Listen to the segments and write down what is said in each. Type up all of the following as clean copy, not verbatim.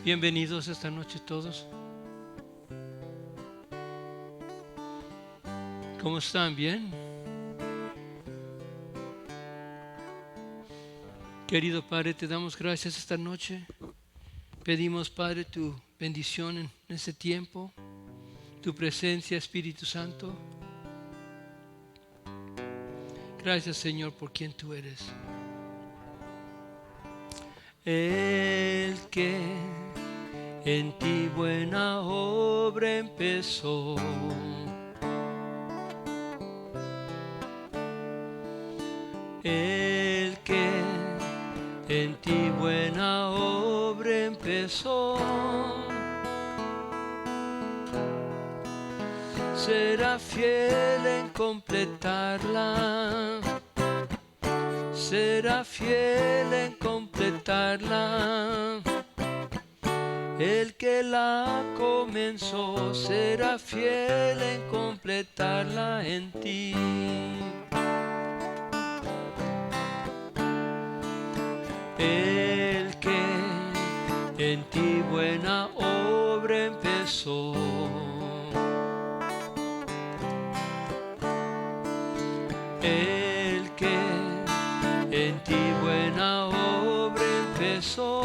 Bienvenidos esta noche todos. ¿Cómo están? ¿Bien? Querido Padre, te damos gracias esta noche. Pedimos, Padre, tu bendición en este tiempo, tu presencia, Espíritu Santo. Gracias, Señor, por quien tú eres. El que en ti buena obra empezó, el que en ti buena obra empezó, será fiel en completarla, será fiel en completarla. El que la comenzó será fiel en completarla en ti. El que en ti buena obra empezó, el que en ti buena obra empezó,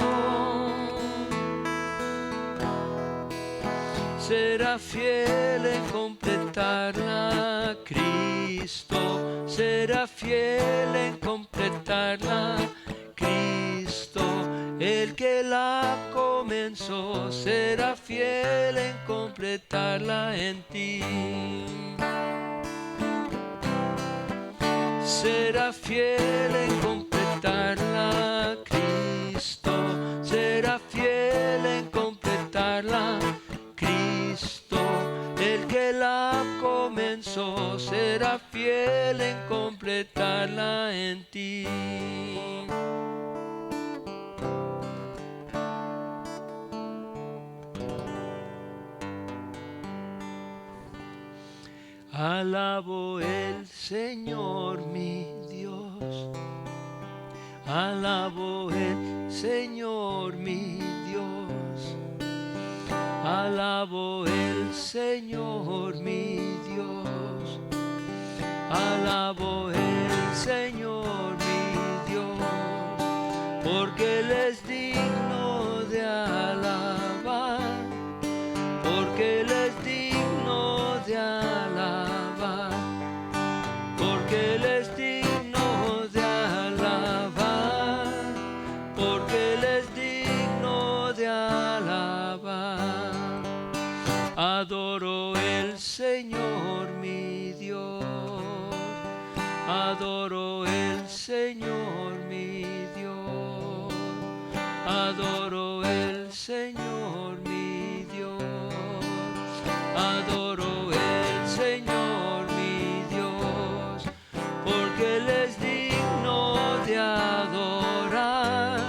será fiel en completarla. Cristo será fiel en completarla. Cristo, el que la comenzó, será fiel en completarla en ti. Será fiel en completarla. Cristo será fiel en completarla. Cristo, el que la comenzó, será fiel en completarla en ti. Alabo el Señor mi Dios, alabo el Señor mi Dios, alabo el Señor mi Dios, alabo el Señor mi Dios, porque Él es digno de alabar, porque Él es digno de alabar, porque Él es digno de alabar, porque Él es digno de alabar. Adoro el Señor mi Dios, adoro el Señor mi Dios, adoro el Señor mi Dios, adoro el Señor mi Dios, porque Él es digno de adorar,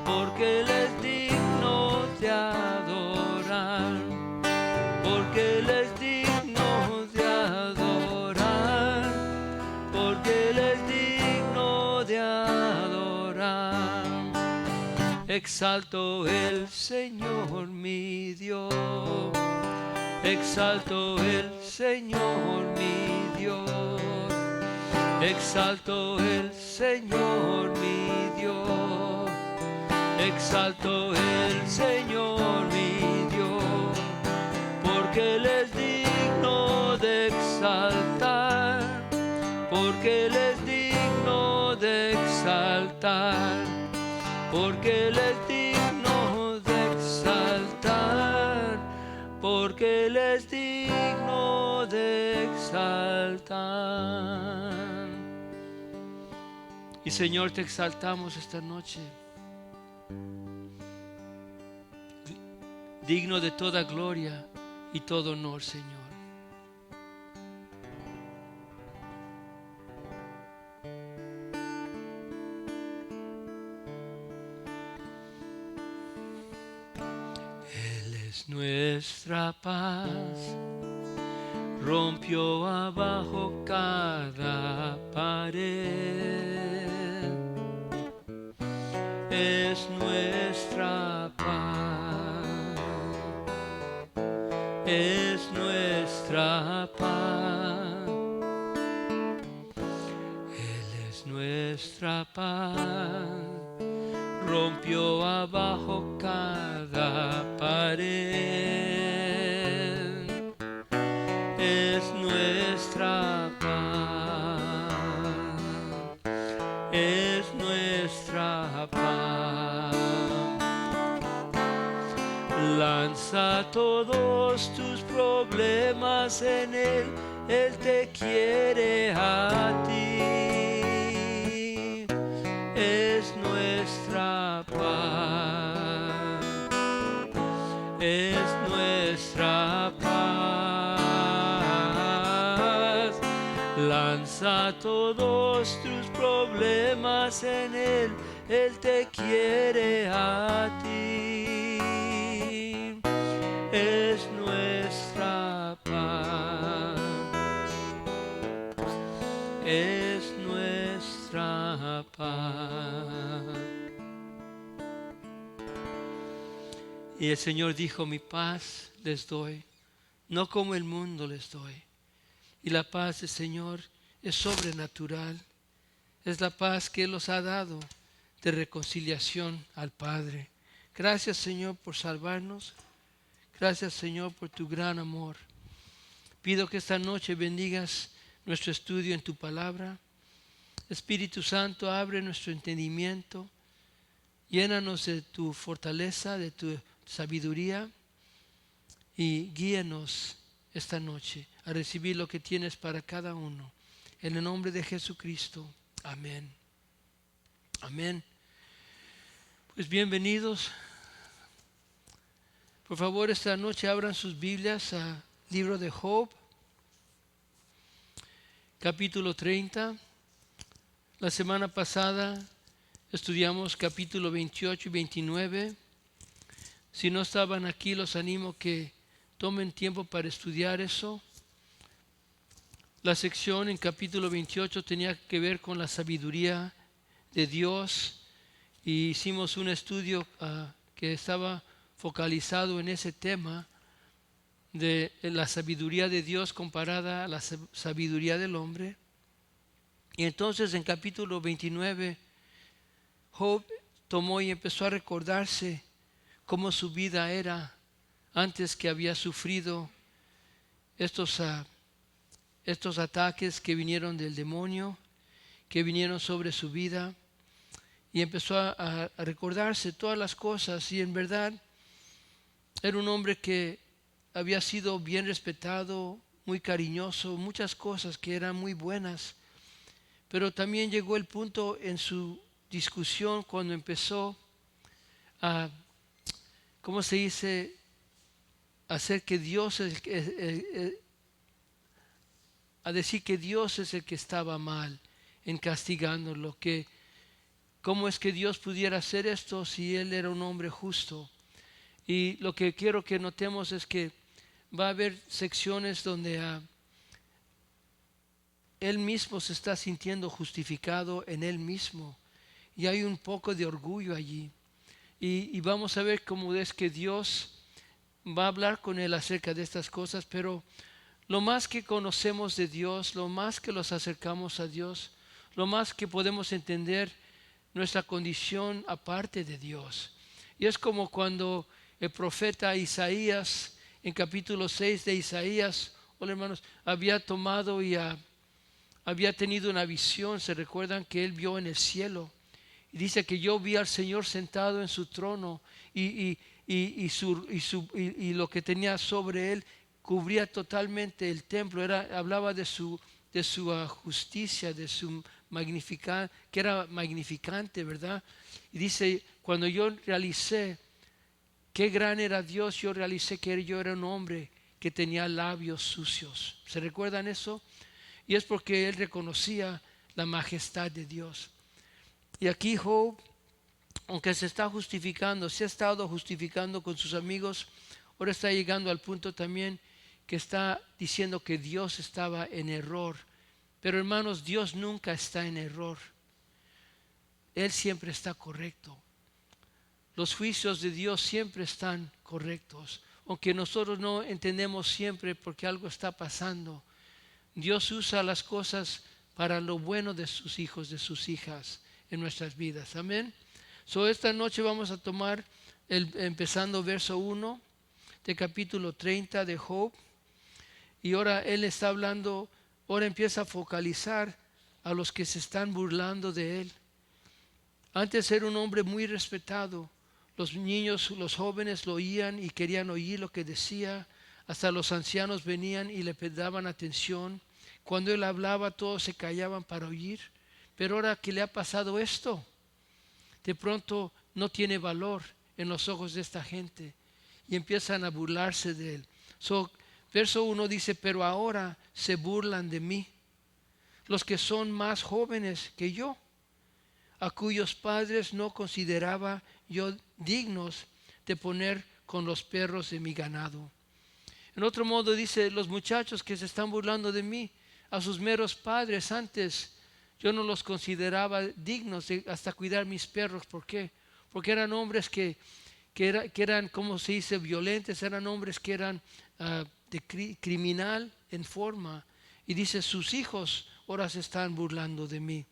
porque Él es digno de adorar, porque Él es digno de adorar, porque Él es digno de adorar. Exalto el Señor mi Dios, exalto el Señor mi Dios, exalto el Señor mi Dios, exalto el Señor mi Dios, porque Él es digno de exaltar, porque Él es digno de exaltar, porque Él es digno de exaltar, porque Él es digno de exaltar. Y Señor, te exaltamos esta noche, digno de toda gloria y todo honor, Señor. Él es nuestra paz, rompió abajo cada pared. Es nuestra paz, nuestra paz, rompió abajo cada pared. Es nuestra paz, es nuestra paz. Lanza todos tus problemas en Él, Él te quiere a ti. Es nuestra paz, es nuestra paz. Lanza todos tus problemas en Él, Él te quiere a ti. Es nuestra paz, es nuestra paz. Y el Señor dijo, mi paz les doy, no como el mundo les doy. Y la paz del Señor es sobrenatural, es la paz que Él nos ha dado de reconciliación al Padre. Gracias, Señor, por salvarnos. Gracias, Señor, por tu gran amor. Pido que esta noche bendigas nuestro estudio en tu palabra. Espíritu Santo, abre nuestro entendimiento. Llénanos de tu fortaleza, de tu sabiduría y guíanos esta noche a recibir lo que tienes para cada uno. En el nombre de Jesucristo. Amén. Amén. Pues bienvenidos. Por favor, esta noche abran sus Biblias al libro de Job, capítulo 30. La semana pasada estudiamos capítulo 28 y 29. Si no estaban aquí, los animo que tomen tiempo para estudiar eso. La sección en capítulo 28 tenía que ver con la sabiduría de Dios y hicimos un estudio que estaba focalizado en ese tema de la sabiduría de Dios comparada a la sabiduría del hombre. Y entonces en capítulo 29 Job tomó y empezó a recordarse cómo su vida era antes que había sufrido estos ataques que vinieron del demonio, que vinieron sobre su vida, y empezó a recordarse todas las cosas. Y en verdad era un hombre que había sido bien respetado, muy cariñoso, muchas cosas que eran muy buenas. Pero también llegó el punto en su discusión cuando empezó a, ¿cómo se dice?, hacer que Dios a decir que Dios es el que estaba mal en castigándolo, que cómo es que Dios pudiera hacer esto si Él era un hombre justo. Y lo que quiero que notemos es que va a haber secciones donde Él mismo se está sintiendo justificado en Él mismo. Y hay un poco de orgullo allí. Y vamos a ver cómo es que Dios va a hablar con Él acerca de estas cosas. Pero lo más que conocemos de Dios, lo más que nos acercamos a Dios, lo más que podemos entender nuestra condición aparte de Dios. Y es como cuando el profeta Isaías, en capítulo 6 de Isaías, hola hermanos, había tomado y había tenido una visión. Se recuerdan que él vio en el cielo y dice que yo vi al Señor sentado en su trono y lo que tenía sobre él cubría totalmente el templo. Hablaba de su justicia, de su magnificante, que era magnificante, ¿verdad? Y dice, cuando yo realicé qué gran era Dios, yo realicé que yo era un hombre que tenía labios sucios. ¿Se recuerdan eso? Y es porque él reconocía la majestad de Dios. Y aquí Job, aunque se está justificando, se ha estado justificando con sus amigos, ahora está llegando al punto también que está diciendo que Dios estaba en error. Pero hermanos, Dios nunca está en error. Él siempre está correcto. Los juicios de Dios siempre están correctos. Aunque nosotros no entendemos siempre por qué algo está pasando, Dios usa las cosas para lo bueno de sus hijos, de sus hijas en nuestras vidas. Amén. So, esta noche vamos a tomar empezando verso 1 de capítulo 30 de Job. Y ahora él está hablando, ahora empieza a focalizar a los que se están burlando de él. Antes era un hombre muy respetado. Los niños, los jóvenes lo oían y querían oír lo que decía. Hasta los ancianos venían y le daban atención. Cuando él hablaba, todos se callaban para oír. Pero ahora que le ha pasado esto, de pronto no tiene valor en los ojos de esta gente y empiezan a burlarse de él. Verso 1 dice, pero ahora se burlan de mí los que son más jóvenes que yo, a cuyos padres no consideraba yo dignos de poner con los perros de mi ganado. En otro modo dice, los muchachos que se están burlando de mí, a sus meros padres antes yo no los consideraba dignos de hasta cuidar mis perros. ¿Por qué? Porque eran hombres que eran, como se dice, violentos, eran hombres que eran criminal en forma. Y dice, sus hijos ahora se están burlando de mí.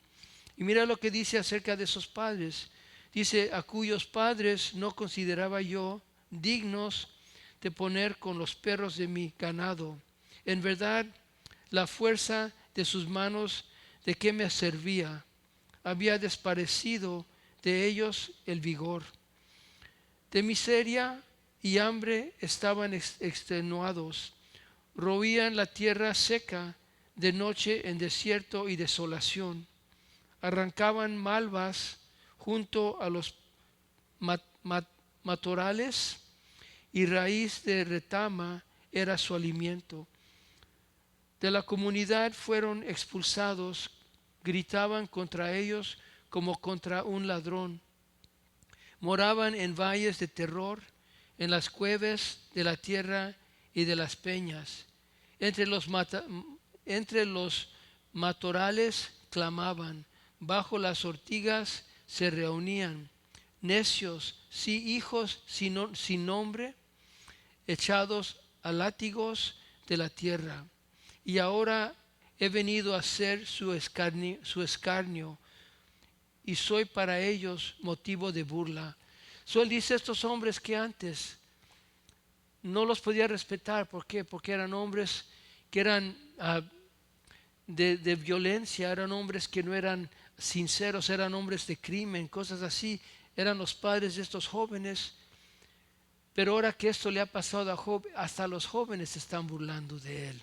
Y mira lo que dice acerca de esos padres. Dice, a cuyos padres no consideraba yo dignos de poner con los perros de mi ganado. En verdad, la fuerza de sus manos, ¿de qué me servía? Había desparecido de ellos el vigor. De miseria y hambre estaban extenuados. Roían la tierra seca de noche en desierto y desolación. Arrancaban malvas junto a los matorrales y raíz de retama era su alimento. De la comunidad fueron expulsados, gritaban contra ellos como contra un ladrón. Moraban en valles de terror, en las cuevas de la tierra y de las peñas. Entre los matorrales clamaban, bajo las ortigas se reunían. Necios, sí, hijos sin nombre, echados a látigos de la tierra. Y ahora he venido a ser su escarnio y soy para ellos motivo de burla. Él dice, estos hombres que antes no los podía respetar. ¿Por qué? Porque eran hombres que eran de violencia, eran hombres que no eran sinceros, eran hombres de crimen, cosas así. Eran los padres de estos jóvenes. Pero ahora que esto le ha pasado a Job, hasta los jóvenes se están burlando de él.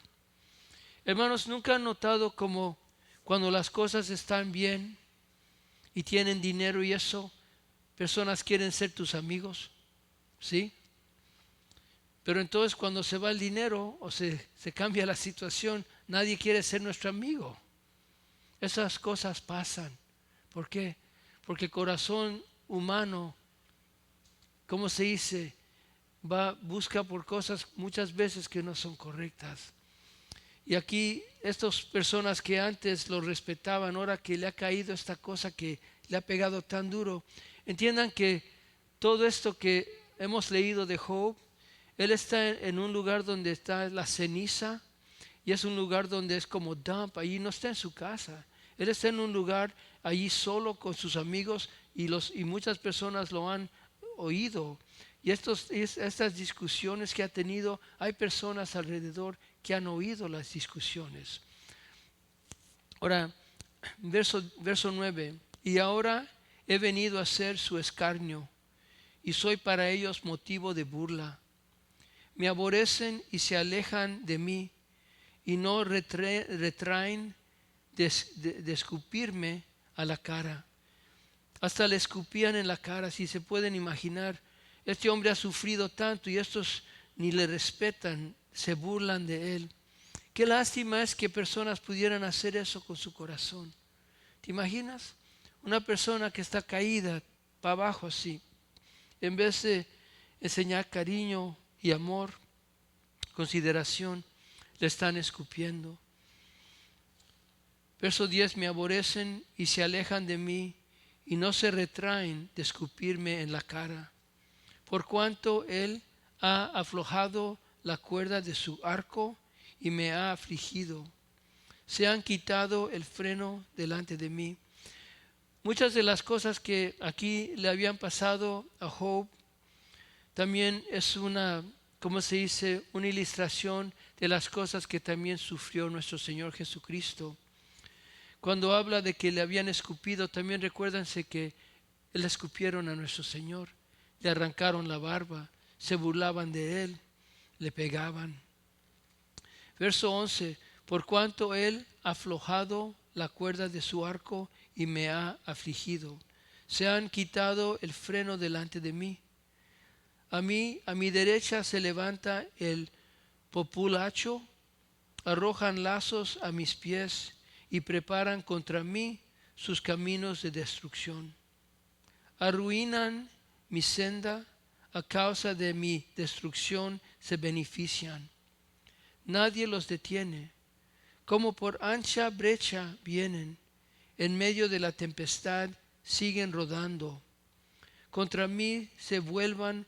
Hermanos, ¿nunca han notado como cuando las cosas están bien y tienen dinero y eso, personas quieren ser tus amigos? ¿Sí? Pero entonces cuando se va el dinero o se cambia la situación, nadie quiere ser nuestro amigo. Esas cosas pasan. ¿Por qué? Porque el corazón humano, ¿cómo se dice? Busca por cosas muchas veces que no son correctas. Y aquí estas personas que antes lo respetaban, ahora que le ha caído esta cosa que le ha pegado tan duro, entiendan que todo esto que hemos leído de Job, él está en un lugar donde está la ceniza y es un lugar donde es como dump, allí no está en su casa. Él está en un lugar allí solo con sus amigos y muchas personas lo han oído. Y estas discusiones que ha tenido, hay personas alrededor que han oído las discusiones. Ahora, verso 9. Y ahora he venido a ser su escarnio y soy para ellos motivo de burla. Me aborrecen y se alejan de mí y no retraen de escupirme a la cara. Hasta le escupían en la cara, si se pueden imaginar. Este hombre ha sufrido tanto y estos ni le respetan, se burlan de él. Qué lástima es que personas pudieran hacer eso con su corazón. ¿Te imaginas? Una persona que está caída para abajo así, en vez de enseñar cariño y amor, consideración, le están escupiendo. Verso 10, me aborrecen y se alejan de mí y no se retraen de escupirme en la cara. Por cuanto él ha aflojado la cuerda de su arco y me ha afligido. se han quitado el freno delante de mí. Muchas de las cosas que aquí le habían pasado a Job también es una, ¿cómo se dice?, una ilustración de las cosas que también sufrió nuestro Señor Jesucristo. Cuando habla de que le habían escupido, también recuérdense que le escupieron a nuestro Señor, le arrancaron la barba, se burlaban de él, le pegaban. Verso 11, por cuanto él ha aflojado la cuerda de su arco y me ha afligido, se han quitado el freno delante de mí. A mi derecha se levanta el populacho, arrojan lazos a mis pies y preparan contra mí sus caminos de destrucción. Arruinan mi senda, a causa de mi destrucción se benefician. Nadie los detiene, como por ancha brecha vienen, en medio de la tempestad siguen rodando. Contra mí se vuelven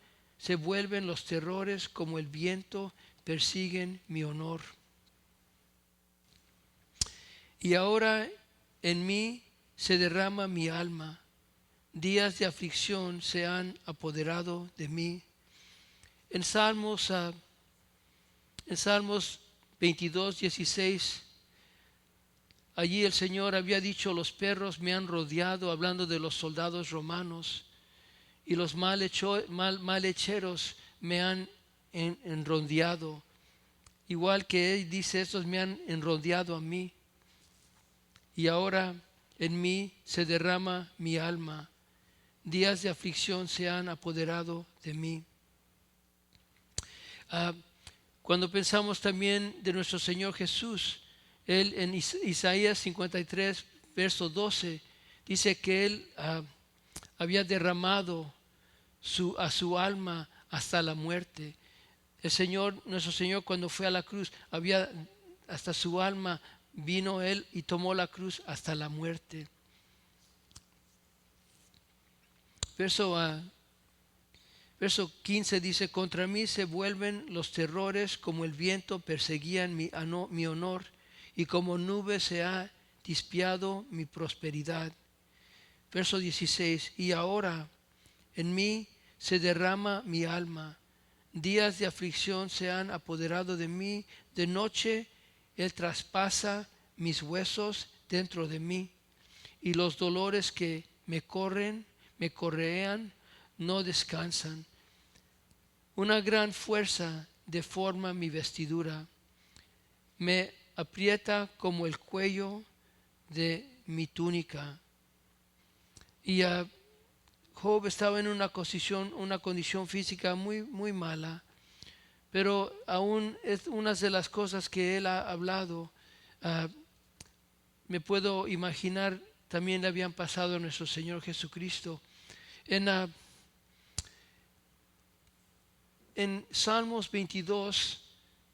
los terrores, como el viento persiguen mi honor. Y ahora en mí se derrama mi alma, días de aflicción se han apoderado de mí. En Salmos 22, 16, allí el Señor había dicho: los perros me han rodeado, hablando de los soldados romanos, y los malhecheros me han enrondeado. Igual que Él dice, estos me han enrodeado a mí. Y ahora en mí se derrama mi alma, días de aflicción se han apoderado de mí. Cuando pensamos también de nuestro Señor Jesús, Él en Isaías 53, verso 12, dice que Él había derramado a su alma hasta la muerte. El Señor, nuestro Señor, cuando fue a la cruz, hasta su alma vino Él y tomó la cruz hasta la muerte. Verso 15 dice: contra mí se vuelven los terrores, como el viento perseguían mi honor, y como nube se ha dispiado mi prosperidad. Verso 16, y ahora en mí se derrama mi alma, días de aflicción se han apoderado de mí, de noche Él traspasa mis huesos dentro de mí, y los dolores que me correan, no descansan. Una gran fuerza deforma mi vestidura, me aprieta como el cuello de mi túnica. Y Job estaba en una condición física muy, muy mala, pero aún es una de las cosas que él ha hablado. Me puedo imaginar también le habían pasado a nuestro Señor Jesucristo. En Salmos 22,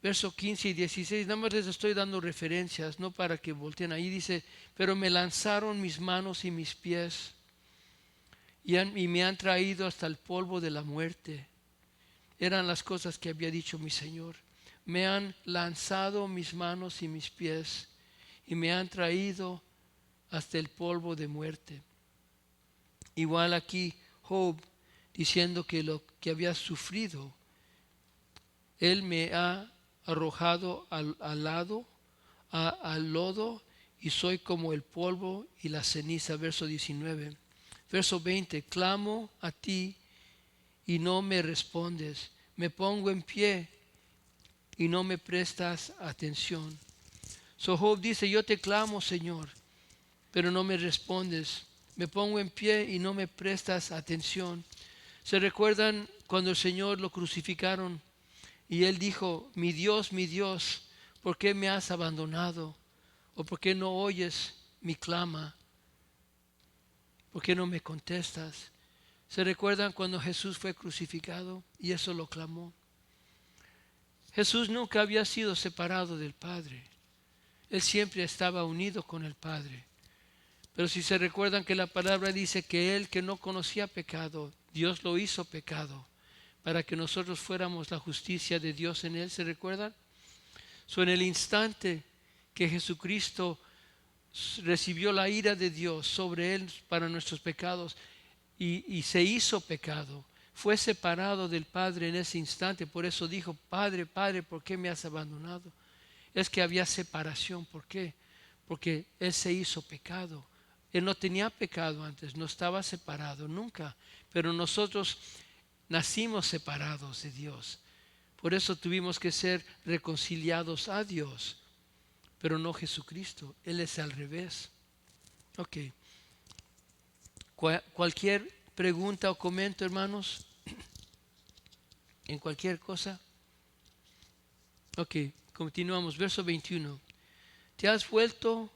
versos 15 y 16, nada más les estoy dando referencias, no para que volteen. Ahí dice: pero me lanzaron mis manos y mis pies y me han traído hasta el polvo de la muerte. Eran las cosas que había dicho mi Señor. Me han lanzado mis manos y mis pies y me han traído hasta el polvo de muerte. Igual aquí Job diciendo que lo que había sufrido, Él me ha arrojado al lodo, y soy como el polvo y la ceniza. Verso 19. Verso 20, clamo a ti y no me respondes. Me pongo en pie y no me prestas atención. So Job dice: yo te clamo, Señor, pero no me respondes. Me pongo en pie y no me prestas atención. ¿Se recuerdan cuando el Señor lo crucificaron y Él dijo: mi Dios, ¿por qué me has abandonado? ¿O por qué no oyes mi clama? ¿Por qué no me contestas? ¿Se recuerdan cuando Jesús fue crucificado y eso lo clamó? Jesús nunca había sido separado del Padre. Él siempre estaba unido con el Padre. Pero si se recuerdan que la palabra dice que Él, que no conocía pecado, Dios lo hizo pecado para que nosotros fuéramos la justicia de Dios en Él. ¿Se recuerdan? En el instante que Jesucristo recibió la ira de Dios sobre él para nuestros pecados y se hizo pecado. Fue separado del Padre en ese instante. Por eso dijo, Padre, Padre, ¿por qué me has abandonado? Es que había separación. ¿Por qué? Porque Él se hizo pecado. Él no tenía pecado antes, no estaba separado nunca. Pero nosotros nacimos separados de Dios. Por eso tuvimos que ser reconciliados a Dios. Pero no Jesucristo. Él es al revés. Ok. Cualquier pregunta o comento, hermanos, en cualquier cosa. Ok, continuamos. Verso 21. Te has vuelto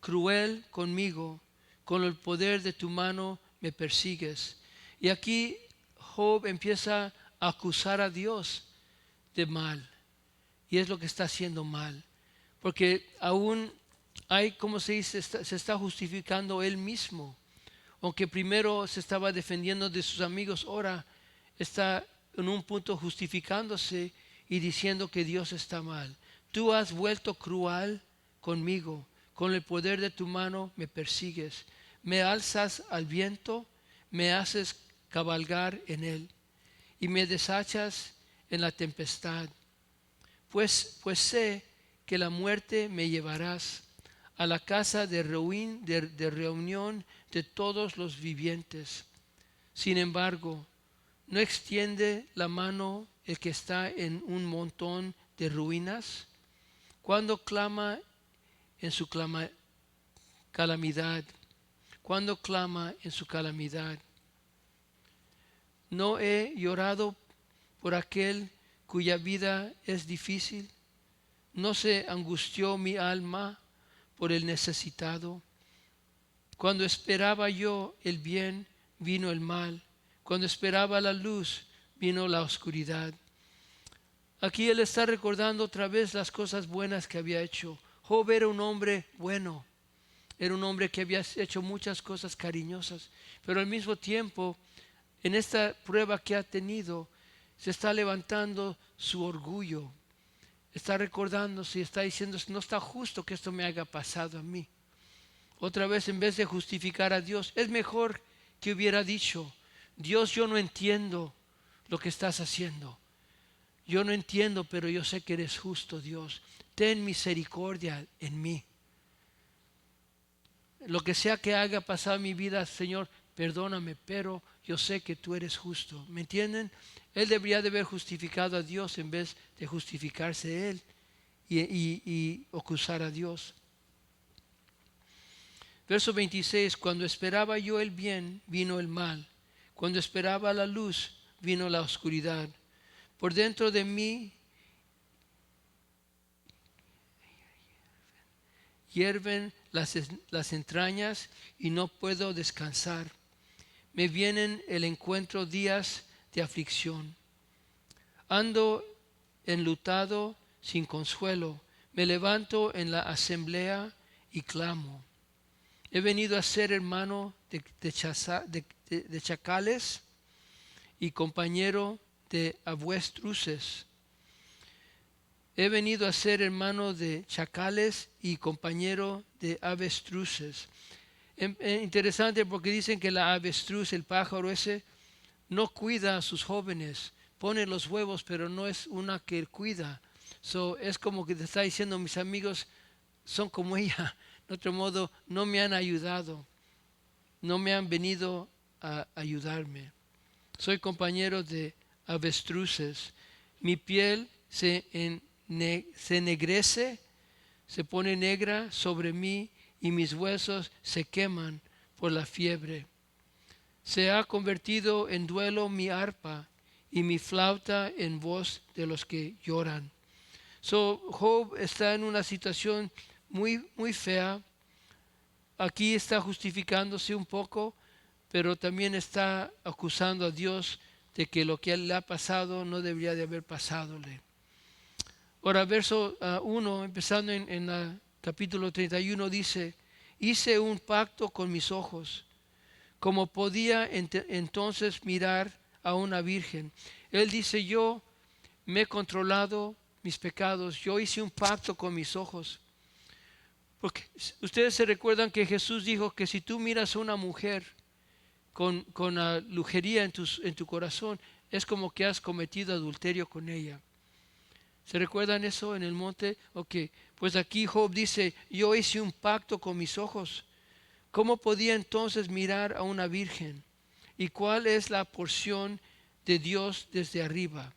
cruel conmigo, con el poder de tu mano me persigues. Y aquí Job empieza a acusar a Dios de mal. Y es lo que está haciendo mal. Porque aún hay, como se dice, se está justificando él mismo. Aunque primero se estaba defendiendo de sus amigos, ahora está en un punto justificándose y diciendo que Dios está mal. Tú has vuelto cruel conmigo, con el poder de tu mano me persigues. Me alzas al viento, me haces cabalgar en él y me deshachas en la tempestad. Pues sé que la muerte me llevarás a la casa de reunión de todos los vivientes. Sin embargo, ¿no extiende la mano el que está en un montón de ruinas? Cuando clama en su calamidad, cuando clama en su calamidad. ¿No he llorado por aquel cuya vida es difícil? ¿No se angustió mi alma por el necesitado? Cuando esperaba yo el bien, vino el mal. Cuando esperaba la luz, vino la oscuridad. Aquí él está recordando otra vez las cosas buenas que había hecho. Job era un hombre bueno. Era un hombre que había hecho muchas cosas cariñosas. Pero al mismo tiempo, en esta prueba que ha tenido, se está levantando su orgullo. Está recordándose y está diciendo, no está justo que esto me haya pasado a mí. Otra vez, en vez de justificar a Dios, es mejor que hubiera dicho, Dios, yo no entiendo lo que estás haciendo. Yo no entiendo, pero yo sé que eres justo, Dios. Ten misericordia en mí. Lo que sea que haya pasado en mi vida, Señor, perdóname, pero yo sé que tú eres justo. ¿Me entienden? Él debería de haber justificado a Dios en vez de justificarse él y acusar a Dios. Verso 26, cuando esperaba yo el bien, vino el mal. Cuando esperaba la luz, vino la oscuridad. Por dentro de mí hierven las entrañas y no puedo descansar. Me vienen el encuentro días de aflicción. Ando enlutado sin consuelo. Me levanto en la asamblea y clamo. He venido a ser hermano de chacales y compañero de avestruces. He venido a ser hermano de chacales y compañero de avestruces. Interesante porque dicen que la avestruz, el pájaro ese, no cuida a sus jóvenes. Pone los huevos, pero no es una que cuida. Es como que te está diciendo, mis amigos son como ella. De otro modo, no me han ayudado. No me han venido a ayudarme. Soy compañero de avestruces. Mi piel se ennegrece, se pone negra sobre mí y mis huesos se queman por la fiebre. Se ha convertido en duelo mi arpa y mi flauta en voz de los que lloran. Job está en una situación muy fea. Aquí está justificándose un poco, pero también está acusando a Dios de que lo que le ha pasado no debería de haber pasádole. Ahora, verso 1, empezando en el capítulo 31, dice, hice un pacto con mis ojos, como podía entonces mirar a una virgen. Él dice, yo me he controlado mis pecados, yo hice un pacto con mis ojos. Porque ustedes se recuerdan que Jesús dijo que si tú miras a una mujer con lujería en tu corazón, es como que has cometido adulterio con ella. ¿Se recuerdan eso en el monte? Ok, pues aquí Job dice, yo hice un pacto con mis ojos. ¿Cómo podía entonces mirar a una virgen? ¿Y cuál es la porción de Dios desde arriba?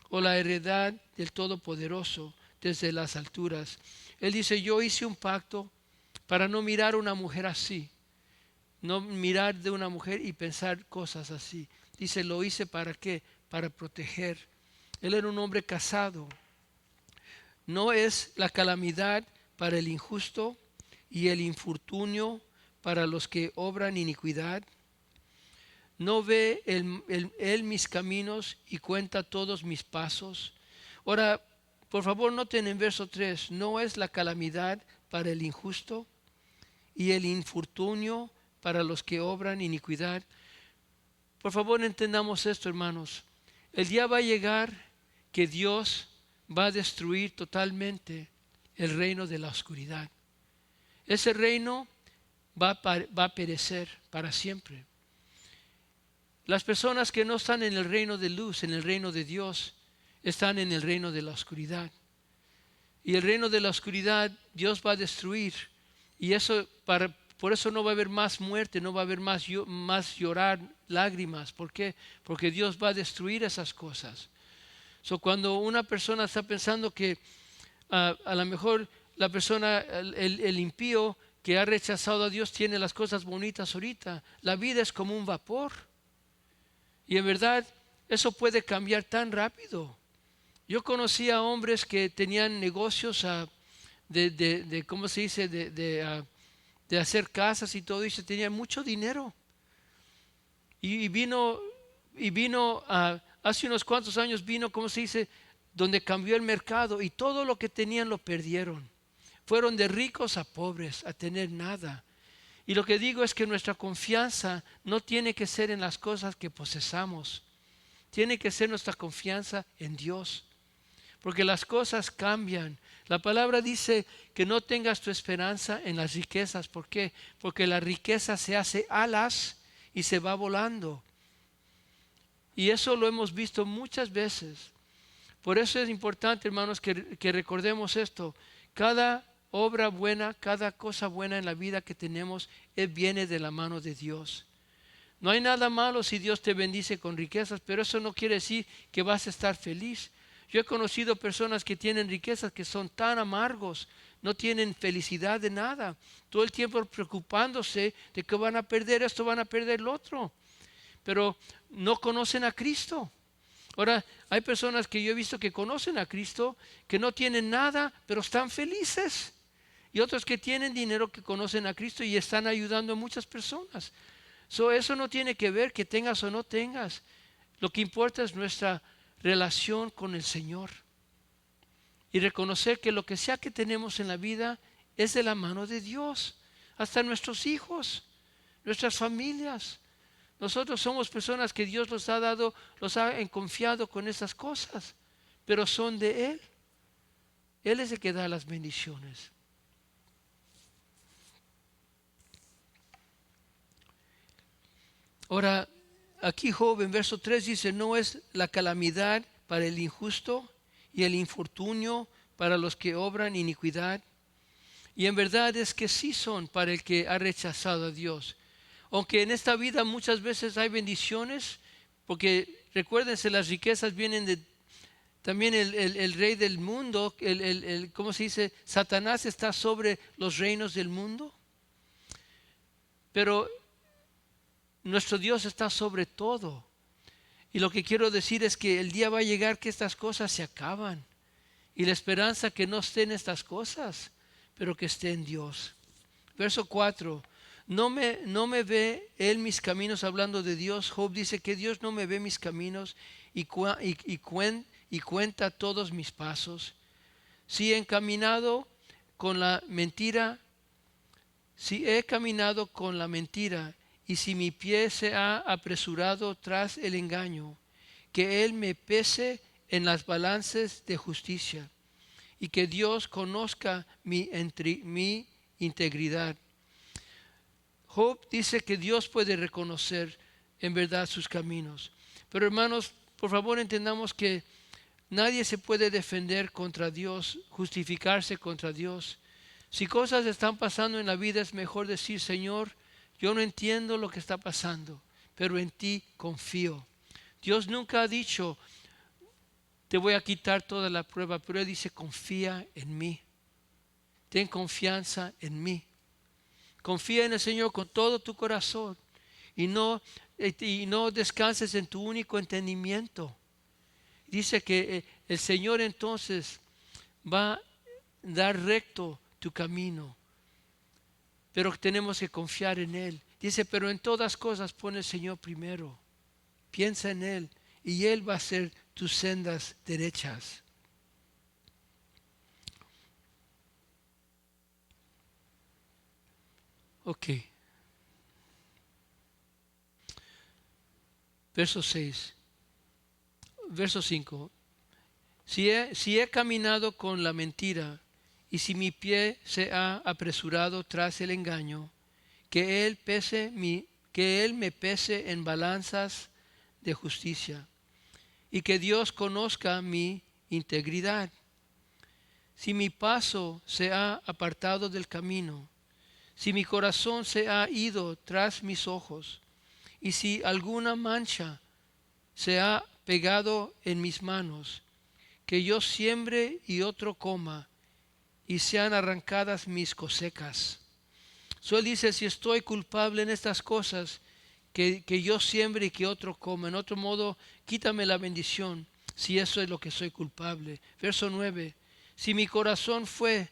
¿O la heredad del Todopoderoso desde las alturas? Él dice, yo hice un pacto para no mirar a una mujer así. No mirar de una mujer y pensar cosas así. Dice, lo hice para qué? Para proteger. Él era un hombre casado. No es la calamidad para el injusto y el infortunio para los que obran iniquidad. No ve él mis caminos y cuenta todos mis pasos. Ahora, por favor, noten en verso 3, no es la calamidad para el injusto y el infortunio para los que obran iniquidad. Por favor, entendamos esto, hermanos. El día va a llegar que Dios va a destruir totalmente el reino de la oscuridad. Ese reino va a perecer para siempre. Las personas que no están en el reino de luz, en el reino de Dios, están en el reino de la oscuridad. Y el reino de la oscuridad Dios va a destruir. Y eso por eso no va a haber más muerte, no va a haber más llorar, lágrimas. ¿Por qué? Porque Dios va a destruir esas cosas. Cuando una persona está pensando que a lo mejor la persona, el impío que ha rechazado a Dios tiene las cosas bonitas ahorita, la vida es como un vapor. Y en verdad eso puede cambiar tan rápido. Yo conocí a hombres que tenían negocios ¿cómo se dice? De hacer casas y todo, y se tenían mucho dinero. Y vino hace unos cuantos años vino, ¿cómo se dice? Donde cambió el mercado y todo lo que tenían lo perdieron. Fueron de ricos a pobres, a tener nada. Y lo que digo es que nuestra confianza no tiene que ser en las cosas que posesamos. Tiene que ser nuestra confianza en Dios. Porque las cosas cambian. La palabra dice que no tengas tu esperanza en las riquezas. ¿Por qué? Porque la riqueza se hace alas y se va volando. Y eso lo hemos visto muchas veces. Por eso es importante, hermanos, que recordemos esto. Cada obra buena, cada cosa buena en la vida que tenemos, viene de la mano de Dios. No hay nada malo si Dios te bendice con riquezas, pero eso no quiere decir que vas a estar feliz. Yo he conocido personas que tienen riquezas que son tan amargos, no tienen felicidad de nada. Todo el tiempo preocupándose de que van a perder esto, van a perder lo otro. Pero no conocen a Cristo. Ahora, hay personas que yo he visto que conocen a Cristo, que no tienen nada, pero están felices. Y otros que tienen dinero, que conocen a Cristo y están ayudando a muchas personas. Eso no tiene que ver que tengas o no tengas. Lo que importa es nuestra relación con el Señor. Y reconocer que lo que sea que tenemos en la vida es de la mano de Dios. Hasta nuestros hijos, nuestras familias. Nosotros somos personas que Dios los ha dado, los ha confiado con esas cosas, pero son de Él. Él es el que da las bendiciones. Ahora, aquí Job en verso 3 dice, no es la calamidad para el injusto y el infortunio para los que obran iniquidad. Y en verdad es que sí son para el que ha rechazado a Dios. Aunque en esta vida muchas veces hay bendiciones, porque recuérdense, las riquezas vienen de también el rey del mundo, ¿cómo se dice? Satanás está sobre los reinos del mundo. Pero nuestro Dios está sobre todo. Y lo que quiero decir es que el día va a llegar que estas cosas se acaban. Y la esperanza que no esté en estas cosas, pero que esté en Dios. Verso 4. No me ve Él mis caminos, hablando de Dios. Job dice que Dios no me ve mis caminos y cuenta todos mis pasos. Si he caminado con la mentira, si he caminado con la mentira, y si mi pie se ha apresurado tras el engaño, que Él me pese en las balanzas de justicia, y que Dios conozca mi integridad. Job dice que Dios puede reconocer en verdad sus caminos. Pero hermanos, por favor entendamos que nadie se puede defender contra Dios, justificarse contra Dios. Si cosas están pasando en la vida, es mejor decir: Señor, yo no entiendo lo que está pasando, pero en ti confío. Dios nunca ha dicho: te voy a quitar toda la prueba, pero Él dice: confía en mí. Ten confianza en mí. Confía en el Señor con todo tu corazón y no descanses en tu único entendimiento. Dice que el Señor entonces va a dar recto tu camino, pero tenemos que confiar en Él. Dice: pero en todas cosas pon el Señor primero. Piensa en Él y Él va a hacer tus sendas derechas. Ok. Verso 6. Verso 5. Si he caminado con la mentira, y si mi pie se ha apresurado tras el engaño, que Él me pese en balanzas de justicia, y que Dios conozca mi integridad. Si mi paso se ha apartado del camino, si mi corazón se ha ido tras mis ojos, y si alguna mancha se ha pegado en mis manos, que yo siembre y otro coma, y sean arrancadas mis cosechas. Él dice: si estoy culpable en estas cosas, que yo siembre y que otro coma. En otro modo, quítame la bendición, si eso es lo que soy culpable. Verso 9. Si mi corazón fue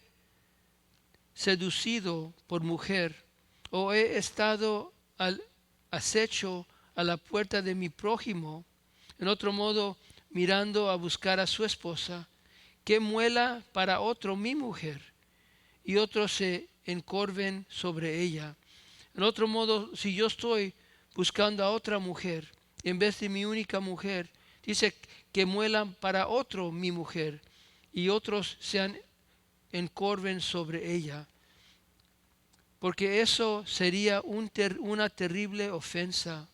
seducido por mujer, o he estado al acecho a la puerta de mi prójimo, en otro modo, mirando a buscar a su esposa, que muela para otro mi mujer, y otros se encorven sobre ella. En otro modo, si yo estoy buscando a otra mujer en vez de mi única mujer, dice que muelan para otro mi mujer, y otros se encorven sobre ella, porque eso sería una terrible ofensa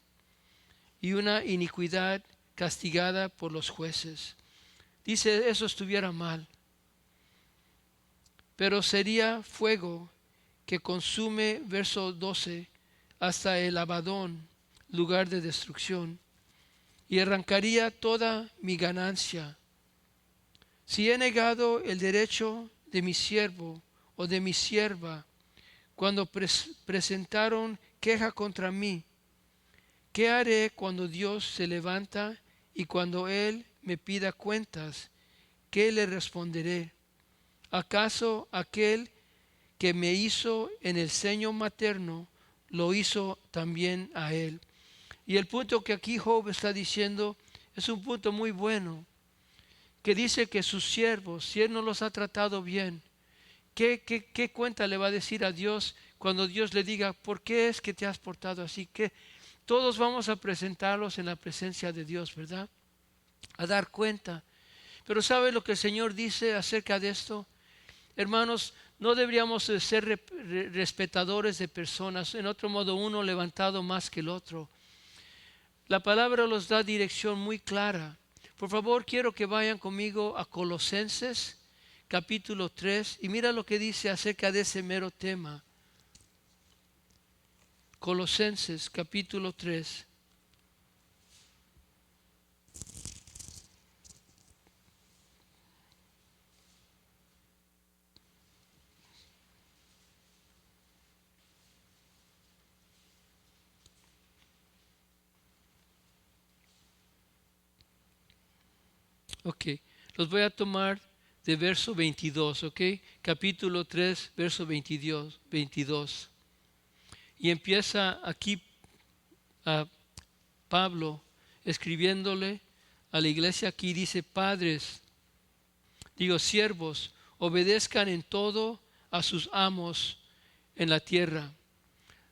y una iniquidad castigada por los jueces. Dice: eso estuviera mal, pero sería fuego que consume, verso 12, hasta el Abadón, lugar de destrucción, y arrancaría toda mi ganancia. Si he negado el derecho de mi siervo o de mi sierva, cuando presentaron queja contra mí, ¿qué haré cuando Dios se levanta y cuando Él me pida cuentas? ¿Qué le responderé? ¿Acaso aquel que me hizo en el seno materno lo hizo también a Él? Y el punto que aquí Job está diciendo es un punto muy bueno, que dice que sus siervos, si Él no los ha tratado bien, ¿qué cuenta le va a decir a Dios cuando Dios le diga: ¿por qué es que te has portado así? Que todos vamos a presentarlos en la presencia de Dios, ¿verdad? A dar cuenta. Pero ¿sabe lo que el Señor dice acerca de esto? Hermanos, no deberíamos ser respetadores de personas. En otro modo, uno levantado más que el otro. La palabra nos da dirección muy clara. Por favor, quiero que vayan conmigo a Colosenses capítulo 3 y mira lo que dice acerca de ese mero tema. Colosenses capítulo 3. Ok, los voy a tomar de verso 22, ok, capítulo 3, verso 22. Y empieza aquí a Pablo escribiéndole a la iglesia. Aquí dice: siervos, obedezcan en todo a sus amos en la tierra,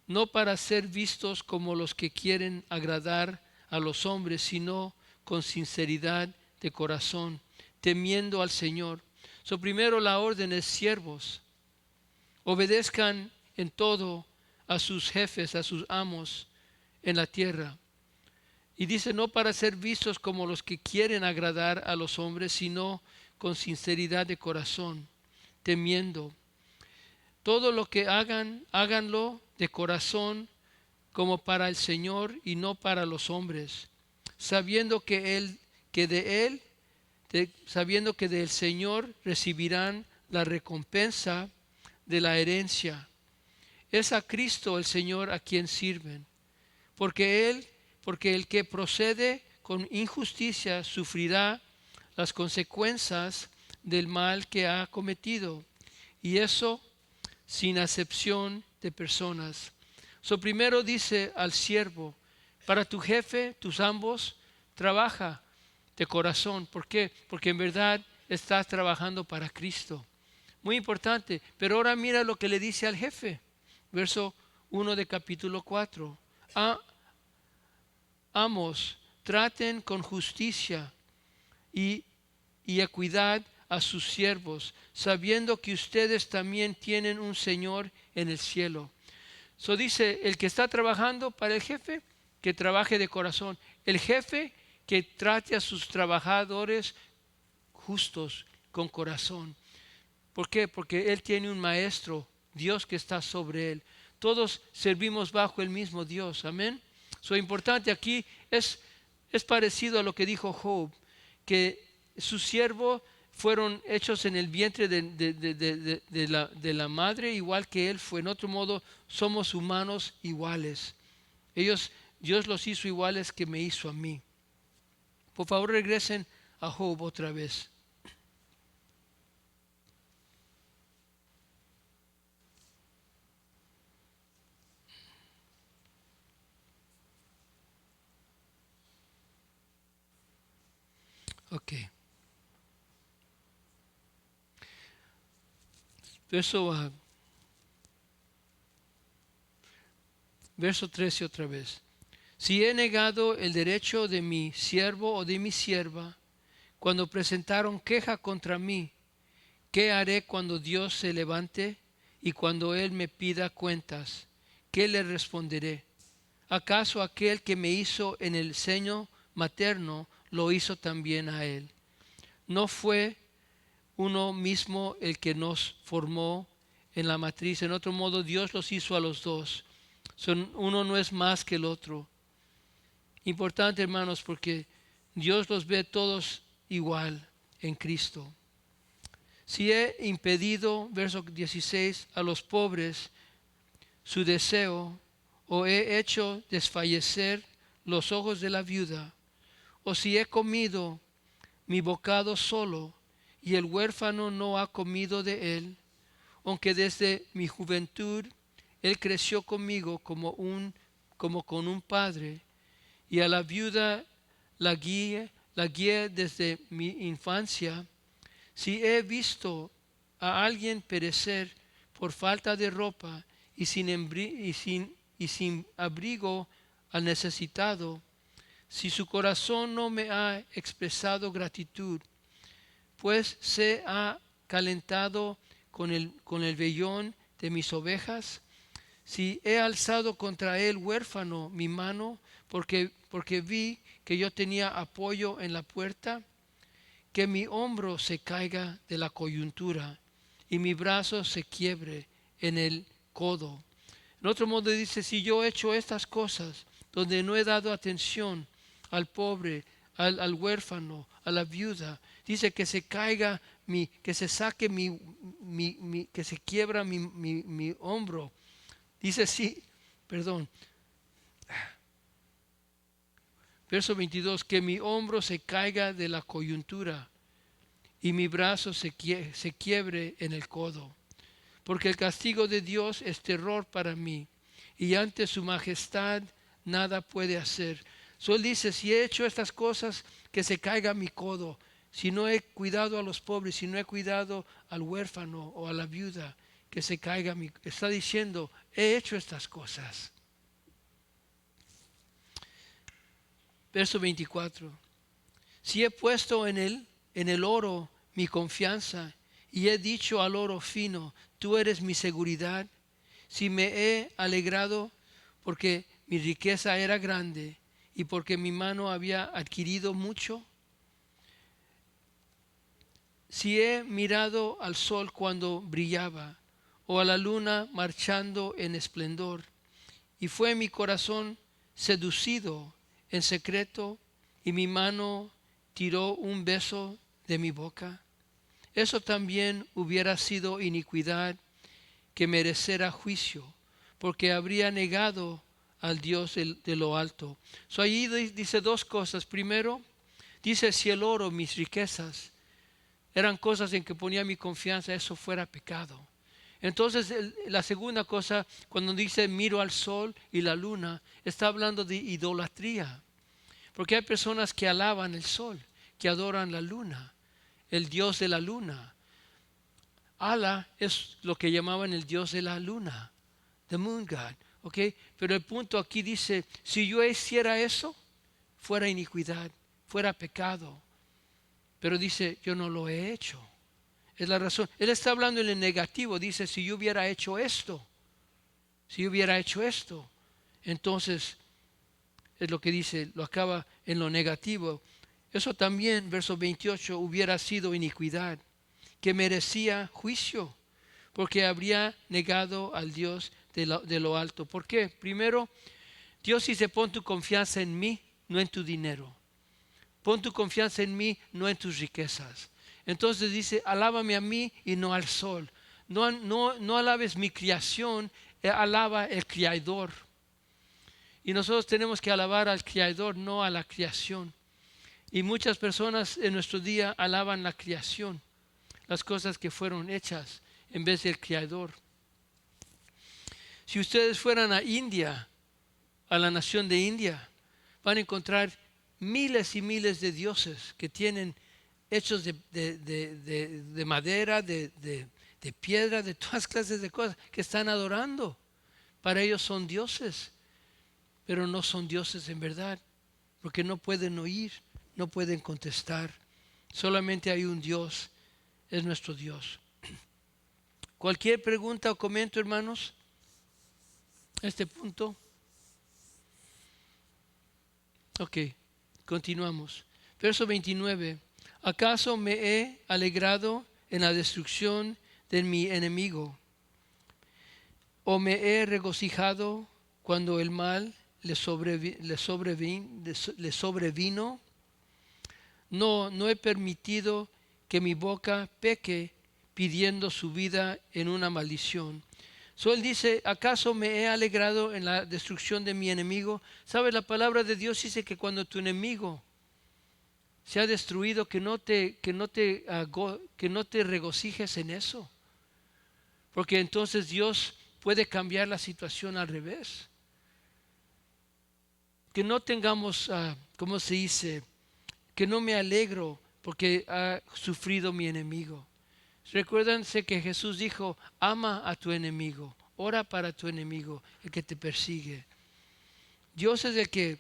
no para ser vistos como los que quieren agradar a los hombres, sino con sinceridad de corazón, temiendo al Señor. Primero la orden es: siervos, Obedezcan en todo a sus jefes, a sus amos en la tierra. Y dice, no para ser vistos como los que quieren agradar a los hombres, sino con sinceridad de corazón, temiendo. Todo lo que hagan, háganlo de corazón como para el Señor y no para los hombres, sabiendo sabiendo que del Señor recibirán la recompensa de la herencia. Es a Cristo el Señor a quien sirven, porque el que procede con injusticia sufrirá las consecuencias del mal que ha cometido, y eso sin acepción de personas. Primero dice al siervo, para tu jefe, tus ambos, trabaja de corazón. ¿Por qué? Porque en verdad estás trabajando para Cristo. Muy importante. Pero ahora mira lo que le dice al jefe. Verso 1 de capítulo 4. Amos, traten con justicia y equidad a sus siervos, sabiendo que ustedes también tienen un Señor en el cielo. Dice, el que está trabajando para el jefe, que trabaje de corazón. El jefe, que trate a sus trabajadores justos, con corazón. ¿Por qué? Porque él tiene un maestro, Dios, que está sobre él. Todos servimos bajo el mismo Dios. Amén. Importante aquí es parecido a lo que dijo Job, que sus siervos fueron hechos en el vientre de la madre, igual que él fue. En otro modo, somos humanos iguales. Dios los hizo iguales que me hizo a mí. Por favor, regresen a Job otra vez. Ok. Verso 13 otra vez. Si he negado el derecho de mi siervo o de mi sierva, cuando presentaron queja contra mí, ¿qué haré cuando Dios se levante y cuando Él me pida cuentas? ¿Qué le responderé? ¿Acaso aquel que me hizo en el seno materno lo hizo también a Él? ¿No fue uno mismo el que nos formó en la matriz? En otro modo, Dios los hizo a los dos. Uno no es más que el otro. Importante, hermanos, porque Dios los ve todos igual en Cristo. Si he impedido, verso 16, a los pobres su deseo, o he hecho desfallecer los ojos de la viuda, o si he comido mi bocado solo, y el huérfano no ha comido de él, aunque desde mi juventud él creció conmigo como con un padre, y a la viuda la guié desde mi infancia. Si he visto a alguien perecer por falta de ropa y sin abrigo al necesitado, si su corazón no me ha expresado gratitud, pues se ha calentado con el vellón de mis ovejas, si he alzado contra él huérfano mi mano, porque vi que yo tenía apoyo en la puerta, que mi hombro se caiga de la coyuntura y mi brazo se quiebre en el codo. En otro modo dice, si yo he hecho estas cosas donde no he dado atención al pobre, al huérfano, a la viuda, dice que se caiga que se saque que se quiebra mi hombro. Dice sí, perdón. Verso 22, que mi hombro se caiga de la coyuntura y mi brazo se quiebre en el codo. Porque el castigo de Dios es terror para mí, y ante su majestad nada puede hacer. Él dice, si he hecho estas cosas, que se caiga mi codo. Si no he cuidado a los pobres, si no he cuidado al huérfano o a la viuda, que se caiga mi... Está diciendo, he hecho estas cosas. Verso 24. Si he puesto en el oro mi confianza y he dicho al oro fino, tú eres mi seguridad. Si me he alegrado porque mi riqueza era grande y porque mi mano había adquirido mucho. Si he mirado al sol cuando brillaba, o a la luna marchando en esplendor, y fue mi corazón seducido en secreto, y mi mano tiró un beso de mi boca, eso también hubiera sido iniquidad que mereciera juicio, porque habría negado al Dios de lo alto. Allí dice dos cosas. Primero, dice, si el oro, mis riquezas, eran cosas en que ponía mi confianza, eso fuera pecado. Entonces, la segunda cosa, cuando dice miro al sol y la luna, está hablando de idolatría. Porque hay personas que alaban el sol, que adoran la luna, el dios de la luna. Ala es lo que llamaban el dios de la luna, the moon god. ¿Okay? Pero el punto aquí dice, si yo hiciera eso, fuera iniquidad, fuera pecado. Pero dice, yo no lo he hecho. Es la razón. Él está hablando en el negativo. Dice, si yo hubiera hecho esto, entonces es lo que dice, lo acaba en lo negativo. Eso también, verso 28, hubiera sido iniquidad, que merecía juicio, porque habría negado al Dios de lo alto. ¿Por qué? Primero, Dios dice, pon tu confianza en mí, no en tu dinero. Pon tu confianza en mí, no en tus riquezas. Entonces dice, alábame a mí y no al sol. No alabes mi creación, alaba el Creador. Y nosotros tenemos que alabar al Creador, no a la creación. Y muchas personas en nuestro día alaban la creación, las cosas que fueron hechas, en vez del Creador. Si ustedes fueran a India, a la nación de India, van a encontrar miles y miles de dioses que tienen hechos de madera, de piedra, de todas clases de cosas que están adorando. Para ellos son dioses, pero no son dioses en verdad, porque no pueden oír, no pueden contestar. Solamente hay un Dios, es nuestro Dios. Cualquier pregunta o comentario, hermanos, a este punto. Ok, continuamos. Verso 29. ¿Acaso me he alegrado en la destrucción de mi enemigo? ¿O me he regocijado cuando el mal le sobrevino? No he permitido que mi boca peque pidiendo su vida en una maldición. Él dice, ¿acaso me he alegrado en la destrucción de mi enemigo? ¿Sabes? La palabra de Dios dice que cuando tu enemigo se ha destruido, que no te regocijes en eso. Porque entonces Dios puede cambiar la situación al revés. Que no tengamos, ¿cómo se dice? Que no me alegro porque ha sufrido mi enemigo. Recuérdense que Jesús dijo, ama a tu enemigo, ora para tu enemigo, el que te persigue. Dios es el que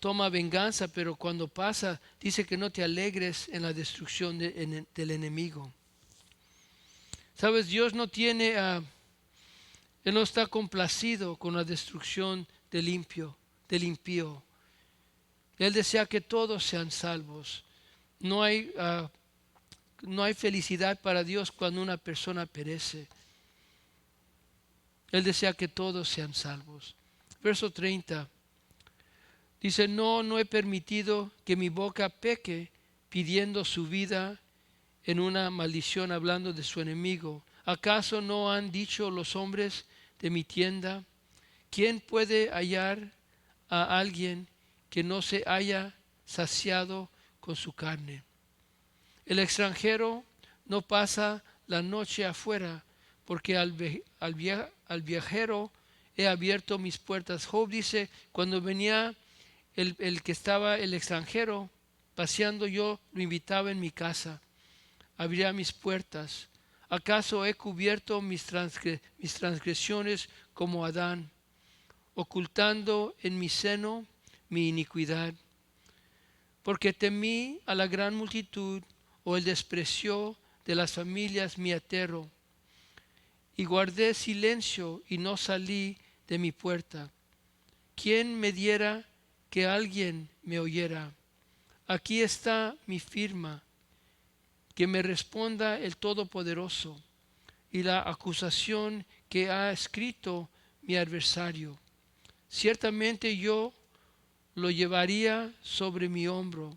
toma venganza, pero cuando pasa, dice que no te alegres en la destrucción del enemigo. Sabes, Dios no tiene, Él no está complacido con la destrucción del impío. Él desea que todos sean salvos. No hay felicidad para Dios cuando una persona perece. Él desea que todos sean salvos. Verso 30. Dice, no he permitido que mi boca peque pidiendo su vida en una maldición, hablando de su enemigo. ¿Acaso no han dicho los hombres de mi tienda? ¿Quién puede hallar a alguien que no se haya saciado con su carne? El extranjero no pasa la noche afuera, porque al viajero he abierto mis puertas. Job dice, cuando venía el extranjero paseando, yo lo invitaba en mi casa, abría mis puertas. ¿Acaso he cubierto mis transgresiones como Adán, ocultando en mi seno mi iniquidad? Porque temí a la gran multitud, o el desprecio de las familias me aterro. Y guardé silencio y no salí de mi puerta. ¿Quién me diera que alguien me oyera? Aquí está mi firma, que me responda el Todopoderoso, y la acusación que ha escrito mi adversario. Ciertamente yo lo llevaría sobre mi hombro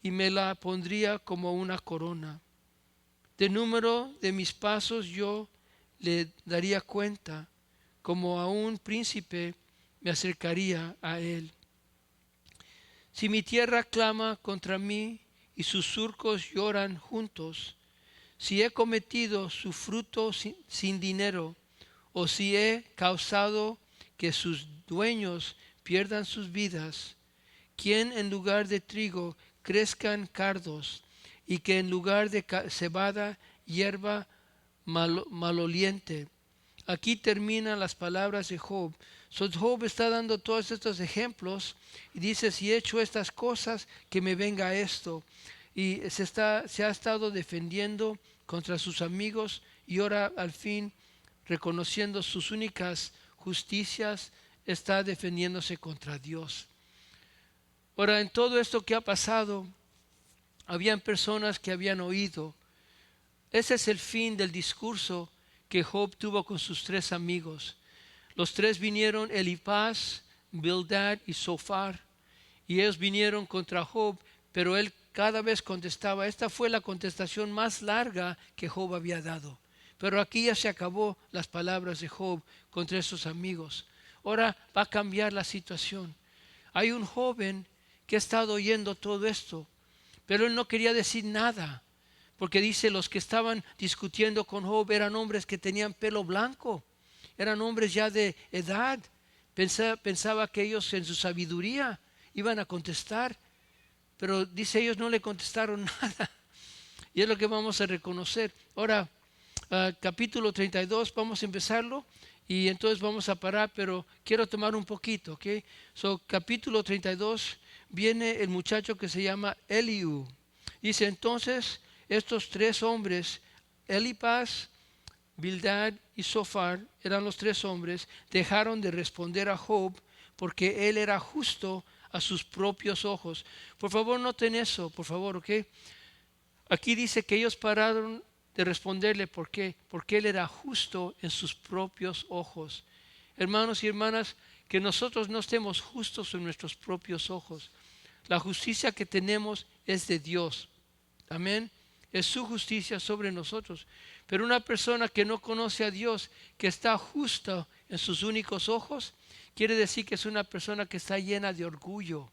y me la pondría como una corona. De número de mis pasos yo le daría cuenta, como a un príncipe me acercaría a él. Si mi tierra clama contra mí y sus surcos lloran juntos, si he cometido su fruto sin dinero, o si he causado que sus dueños pierdan sus vidas, quien en lugar de trigo crezcan cardos, y que en lugar de cebada hierba maloliente. Aquí terminan las palabras de Job. Job está dando todos estos ejemplos y dice, si he hecho estas cosas, que me venga esto. Y se ha estado defendiendo contra sus amigos y ahora al fin, reconociendo sus únicas justicias, está defendiéndose contra Dios. Ahora, en todo esto que ha pasado, habían personas que habían oído. Ese es el fin del discurso que Job tuvo con sus tres amigos. Los tres vinieron, Elifaz, Bildad y Zofar, y ellos vinieron contra Job, pero él cada vez contestaba. Esta fue la contestación más larga que Job había dado. Pero aquí ya se acabó las palabras de Job contra esos amigos. Ahora va a cambiar la situación. Hay un joven que ha estado oyendo todo esto, pero él no quería decir nada, porque dice, los que estaban discutiendo con Job eran hombres que tenían pelo blanco, eran hombres ya de edad. Pensaba que ellos en su sabiduría iban a contestar, pero dice, ellos no le contestaron nada. Y es lo que vamos a reconocer. Ahora, capítulo 32, vamos a empezarlo y entonces vamos a parar, pero quiero tomar un poquito, ¿ok? Capítulo 32, viene el muchacho que se llama Eliú. Dice, entonces estos tres hombres, Elifaz, Bildad y Zofar, eran los tres hombres, dejaron de responder a Job porque él era justo a sus propios ojos. Por favor, noten eso, por favor, ¿ok? Aquí dice que ellos pararon de responderle. ¿Por qué? Porque él era justo en sus propios ojos. Hermanos y hermanas, que nosotros no estemos justos en nuestros propios ojos. La justicia que tenemos es de Dios. Amén. Es su justicia sobre nosotros. Pero una persona que no conoce a Dios, que está justa en sus únicos ojos, quiere decir que es una persona que está llena de orgullo.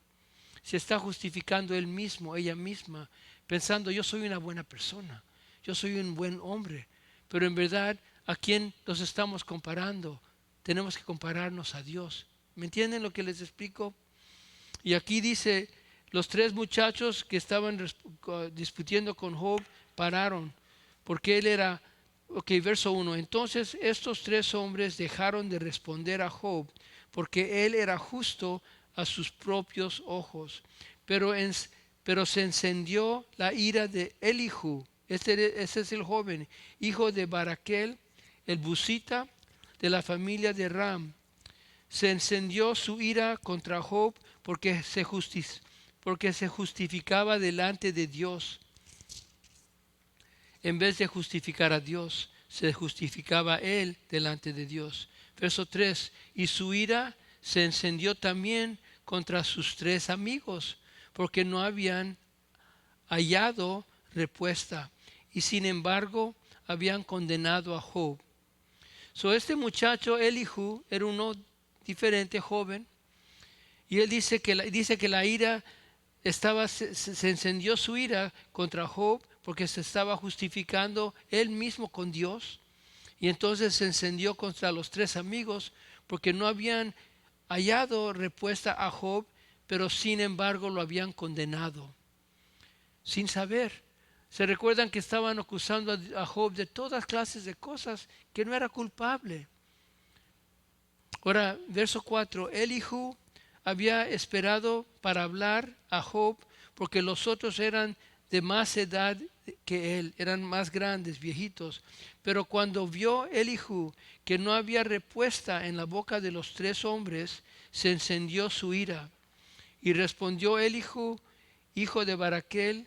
Se está justificando él mismo, ella misma, pensando, yo soy una buena persona, yo soy un buen hombre. Pero en verdad, ¿a quién nos estamos comparando? Tenemos que compararnos a Dios. ¿Me entienden lo que les explico? Y aquí dice, los tres muchachos que estaban discutiendo con Job pararon, porque él era, ok, verso 1, entonces estos tres hombres dejaron de responder a Job, porque él era justo a sus propios ojos. Pero se encendió la ira de Elihu, ese es el joven, hijo de Baraquel, el busita de la familia de Ram. Se encendió su ira contra Job porque se justificaba delante de Dios. En vez de justificar a Dios, se justificaba él delante de Dios. Verso 3, y su ira se encendió también contra sus tres amigos, porque no habían hallado respuesta, y sin embargo habían condenado a Job. Este muchacho, Elihu, era uno diferente, joven, y él dice que la ira se encendió su ira contra Job porque se estaba justificando él mismo con Dios, y entonces se encendió contra los tres amigos porque no habían hallado respuesta a Job, pero sin embargo lo habían condenado sin saber. Se recuerdan que estaban acusando a Job de todas clases de cosas que no era culpable. Ahora, verso 4, Elihu había esperado para hablar a Job porque los otros eran de más edad que él, eran más grandes, viejitos. Pero cuando vio Elihu que no había respuesta en la boca de los 3 hombres, se encendió su ira. Y respondió Elihu, hijo de Baraquel,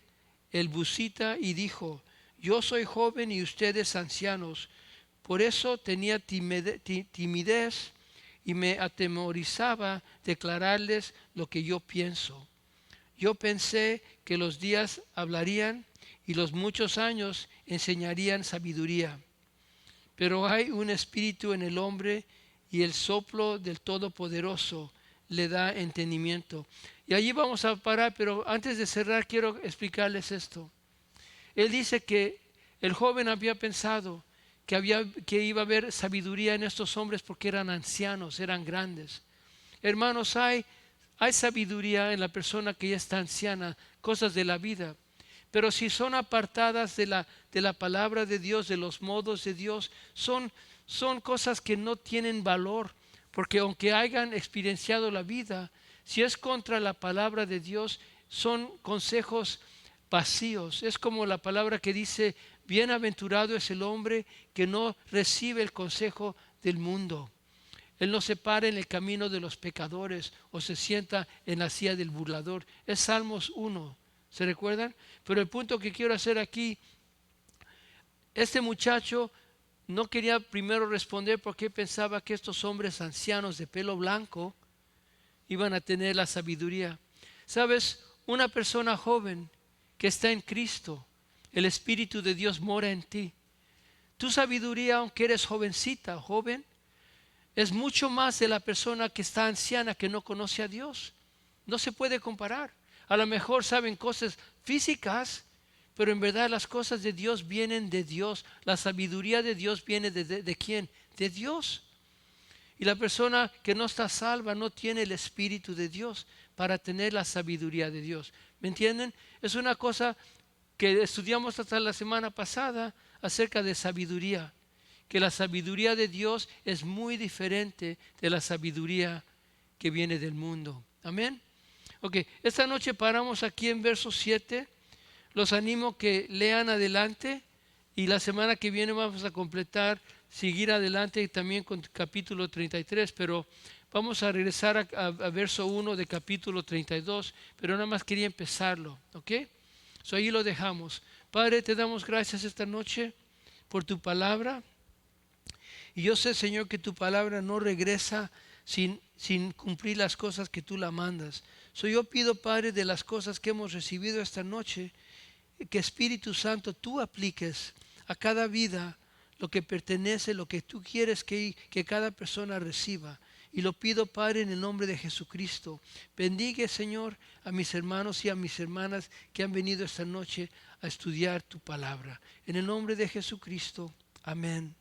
el busita, y dijo: yo soy joven y ustedes ancianos, por eso tenía timidez y me atemorizaba declararles lo que yo pienso. Yo pensé que los días hablarían y los muchos años enseñarían sabiduría. Pero hay un espíritu en el hombre y el soplo del Todopoderoso le da entendimiento. Y allí vamos a parar, pero antes de cerrar quiero explicarles esto. Él dice que el joven había pensado que iba a haber sabiduría en estos hombres porque eran ancianos, eran grandes. Hermanos, hay sabiduría en la persona que ya está anciana, cosas de la vida. Pero si son apartadas de la palabra de Dios, de los modos de Dios, son cosas que no tienen valor. Porque aunque hayan experienciado la vida, si es contra la palabra de Dios, son consejos vacíos. Es como la palabra que dice: bienaventurado es el hombre que no recibe el consejo del mundo. Él no se para en el camino de los pecadores o se sienta en la silla del burlador. Es Salmos 1. ¿Se recuerdan? Pero el punto que quiero hacer aquí, este muchacho no quería primero responder porque pensaba que estos hombres ancianos de pelo blanco iban a tener la sabiduría. ¿Sabes? Una persona joven que está en Cristo, el Espíritu de Dios mora en ti. Tu sabiduría, aunque eres jovencita, joven, es mucho más de la persona que está anciana, que no conoce a Dios. No se puede comparar. A lo mejor saben cosas físicas, pero en verdad las cosas de Dios vienen de Dios. La sabiduría de Dios viene ¿de quién? De Dios. Y la persona que no está salva no tiene el Espíritu de Dios para tener la sabiduría de Dios. ¿Me entienden? Es una cosa que estudiamos hasta la semana pasada acerca de sabiduría. Que la sabiduría de Dios es muy diferente de la sabiduría que viene del mundo. Amén. Ok, esta noche paramos aquí en verso 7. Los animo que lean adelante y la semana que viene vamos a completar, seguir adelante y también con capítulo 33, pero vamos a regresar a verso 1 de capítulo 32, pero nada más quería empezarlo, ¿ok? So ahí lo dejamos. Padre, te damos gracias esta noche por tu palabra. Y yo sé, Señor, que tu palabra no regresa sin cumplir las cosas que tú la mandas. Yo pido, Padre, de las cosas que hemos recibido esta noche, que Espíritu Santo tú apliques a cada vida lo que pertenece, lo que tú quieres que cada persona reciba. Y lo pido, Padre, en el nombre de Jesucristo. Bendigue, Señor, a mis hermanos y a mis hermanas que han venido esta noche a estudiar tu palabra. En el nombre de Jesucristo. Amén.